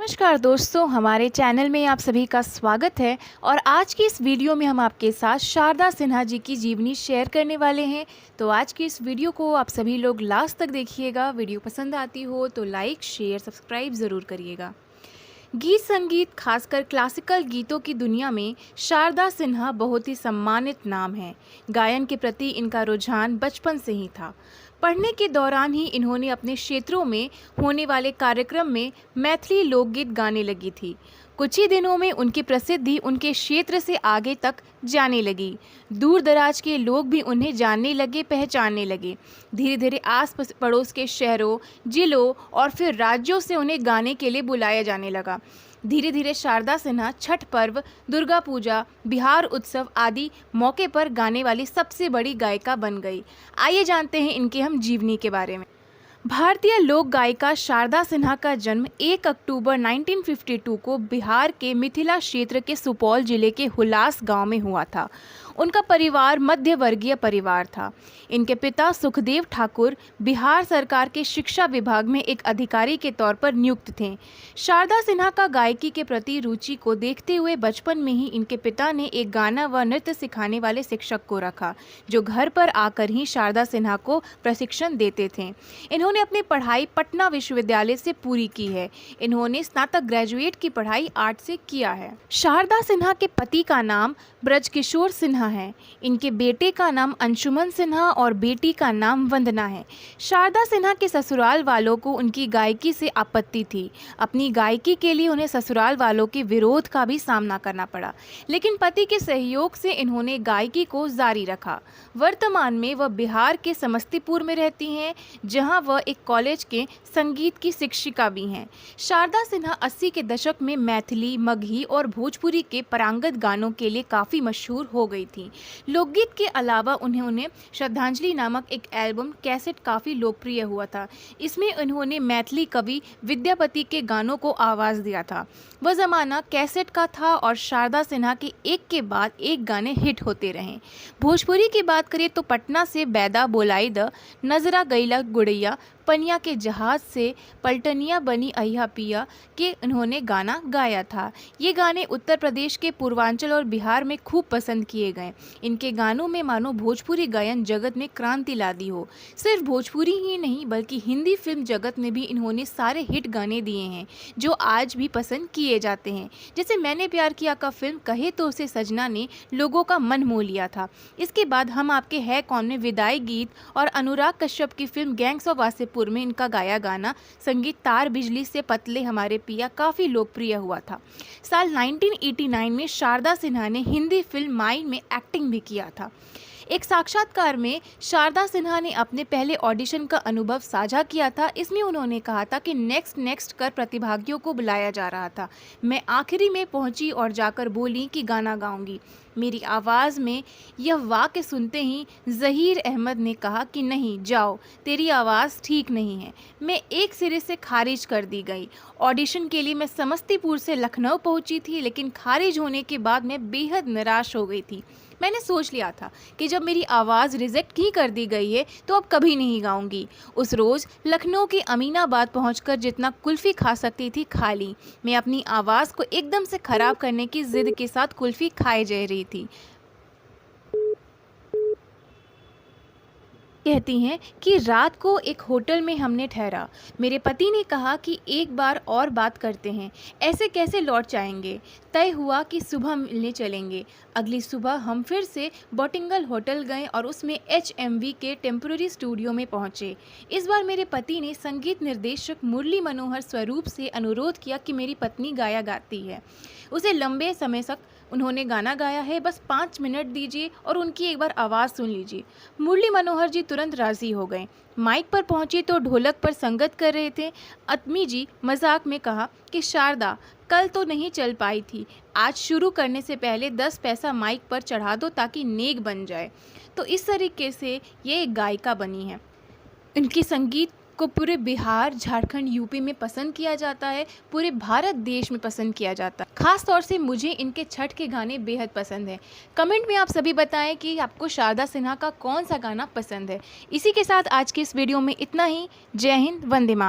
नमस्कार दोस्तों, हमारे चैनल में आप सभी का स्वागत है। और आज की इस वीडियो में हम आपके साथ शारदा सिन्हा जी की जीवनी शेयर करने वाले हैं। तो आज की इस वीडियो को आप सभी लोग लास्ट तक देखिएगा। वीडियो पसंद आती हो तो लाइक, शेयर, सब्सक्राइब ज़रूर करिएगा। गीत संगीत, खासकर क्लासिकल गीतों की दुनिया में शारदा सिन्हा बहुत ही सम्मानित नाम है। गायन के प्रति इनका रुझान बचपन से ही था। पढ़ने के दौरान ही इन्होंने अपने क्षेत्रों में होने वाले कार्यक्रम में मैथिली लोकगीत गाने लगी थी। कुछ ही दिनों में उनकी प्रसिद्धि उनके क्षेत्र से आगे तक जाने लगी। दूर दराज के लोग भी उन्हें जानने लगे, पहचानने लगे। धीरे धीरे आस पड़ोस के शहरों, जिलों और फिर राज्यों से उन्हें गाने के लिए बुलाया जाने लगा। धीरे धीरे शारदा सिन्हा छठ पर्व, दुर्गा पूजा, बिहार उत्सव आदि मौके पर गाने वाली सबसे बड़ी गायिका बन गई। आइए जानते हैं इनके हम जीवनी के बारे में। भारतीय लोक गायिका शारदा सिन्हा का जन्म 1 अक्टूबर 1952 को बिहार के मिथिला क्षेत्र के सुपौल जिले के हुलास गांव में हुआ था। उनका परिवार मध्य वर्गीय परिवार था। इनके पिता सुखदेव ठाकुर बिहार सरकार के शिक्षा विभाग में एक अधिकारी के तौर पर नियुक्त थे। शारदा सिन्हा का गायकी के प्रति रुचि को देखते हुए बचपन में ही इनके पिता ने एक गाना व नृत्य सिखाने वाले शिक्षक को रखा, जो घर पर आकर ही शारदा सिन्हा को प्रशिक्षण देते थे। इन्होंने अपनी पढ़ाई पटना विश्वविद्यालय से पूरी की है। इन्होंने स्नातक ग्रेजुएट की पढ़ाई आर्ट से किया है। शारदा सिन्हा के पति का नाम ब्रजकिशोर सिन्हा है। इनके बेटे का नाम अंशुमन सिन्हा और बेटी का नाम वंदना है। शारदा सिन्हा के ससुराल वालों को उनकी गायकी से आपत्ति थी। अपनी गायकी के लिए उन्हें ससुराल वालों के विरोध का भी सामना करना पड़ा, लेकिन पति के सहयोग से इन्होंने गायकी को जारी रखा। वर्तमान में वह बिहार के समस्तीपुर में रहती हैं, जहां वह एक कॉलेज के संगीत की शिक्षिका भी हैं। शारदा सिन्हा 80 के दशक में मैथिली, मगही और भोजपुरी के पारंगत गानों के लिए काफ़ी मशहूर हो गई थी। लोकगीत के अलावा उन्होंने श्रद्धांजलि नामक एक एल्बम कैसेट काफ़ी लोकप्रिय हुआ था। इसमें उन्होंने मैथिली कवि विद्यापति के गानों को आवाज़ दिया था। वह ज़माना कैसेट का था और शारदा सिन्हा के एक के बाद एक गाने हिट होते रहे। भोजपुरी की बात करें तो पटना से बैदा बोलाई द, नजरा गईला गुड़ैया, पनिया के जहाज से, पलटनिया बनी अहिया पिया के उन्होंने गाना गाया था। ये गाने उत्तर प्रदेश के पूर्वांचल और बिहार में खूब पसंद किए गए। इनके गानों में मानो भोजपुरी गायन जगत में क्रांति ला दी हो। सिर्फ भोजपुरी ही नहीं बल्कि हिंदी फिल्म जगत में भी इन्होंने सारे हिट गाने दिए हैं, जो आज भी पसंद किए जाते हैं। जैसे मैंने प्यार किया का फिल्म कहे तो उसे सजना ने लोगों का मन मोह लिया था। इसके बाद हम आपके है कौन में विदाई गीत और अनुराग कश्यप की फिल्म गैंग्स ऑफ वासेपुर में इनका गाया गाना संगीत तार बिजली से पतले हमारे पिया काफ़ी लोकप्रिय हुआ था। साल 1989 में शारदा सिन्हा ने हिंदी फिल्म माइन में एक्टिंग भी किया था। एक साक्षात्कार में शारदा सिन्हा ने अपने पहले ऑडिशन का अनुभव साझा किया था। इसमें उन्होंने कहा था कि नेक्स्ट कर प्रतिभागियों को बुलाया जा रहा था। मैं आखिरी में पहुंची और जाकर बोली कि गाना गाऊंगी। मेरी आवाज़ में यह वाक्य सुनते ही ज़हीर अहमद ने कहा कि नहीं जाओ, तेरी आवाज़ ठीक नहीं है। मैं एक सिरे से खारिज कर दी गई। ऑडिशन के लिए मैं समस्तीपुर से लखनऊ पहुंची थी, लेकिन खारिज होने के बाद मैं बेहद निराश हो गई थी। मैंने सोच लिया था कि जब मेरी आवाज़ रिजेक्ट ही कर दी गई है तो अब कभी नहीं गाऊंगी। उस रोज़ लखनऊ के अमीनाबाद पहुंचकर जितना कुल्फ़ी खा सकती थी खा ली। मैं अपनी आवाज़ को एकदम से ख़राब करने की ज़िद के साथ कुल्फ़ी खाए जा रही थी। कहती हैं कि रात को एक होटल में हमने ठहरा। मेरे पति ने कहा कि एक बार और बात करते हैं, ऐसे कैसे लौट जाएंगे। तय हुआ कि सुबह मिलने चलेंगे। अगली सुबह हम फिर से बॉटिंगल होटल गए और उसमें HMV के टेम्पररी स्टूडियो में पहुंचे। इस बार मेरे पति ने संगीत निर्देशक मुरली मनोहर स्वरूप से अनुरोध किया कि मेरी पत्नी गाया गाती है, उसे लंबे समय तक उन्होंने गाना गाया है, बस 5 मिनट दीजिए और उनकी एक बार आवाज़ सुन लीजिए। मुरली मनोहर जी तुरंत राज़ी हो गए। माइक पर पहुंचे तो ढोलक पर संगत कर रहे थे। अत्मी जी मजाक में कहा कि शारदा, कल तो नहीं चल पाई थी, आज शुरू करने से पहले 10 पैसा माइक पर चढ़ा दो ताकि नेक बन जाए। तो इस तरीके से ये एक गायिका बनी है। इनकी संगीत को पूरे बिहार, झारखंड, यूपी में पसंद किया जाता है, पूरे भारत देश में पसंद किया जाता है। खास तौर से मुझे इनके छठ के गाने बेहद पसंद हैं। कमेंट में आप सभी बताएं कि आपको शारदा सिन्हा का कौन सा गाना पसंद है। इसी के साथ आज की इस वीडियो में इतना ही। जय हिंद, वंदे मातरम।